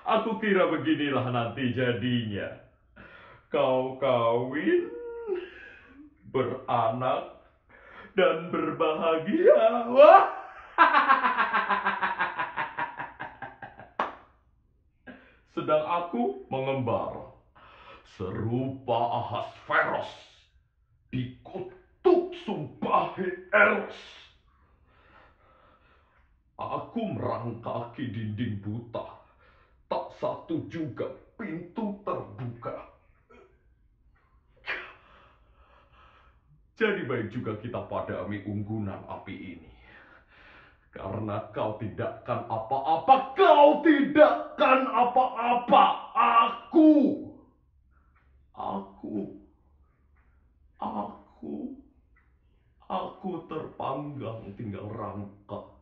Aku kira beginilah nanti jadinya. Kau kawin, beranak, dan berbahagia. Wah. Sedang aku mengembara, serupa Ahasveros dikutuk sumpahi Eros. Aku merangkaki dinding buta, tak satu juga pintu terbuka. Jadi baik juga kita padami unggunan api ini. Karena kau tidakkan apa-apa, kau tidakkan apa-apa. Aku, aku, aku terpanggang tinggal rangka.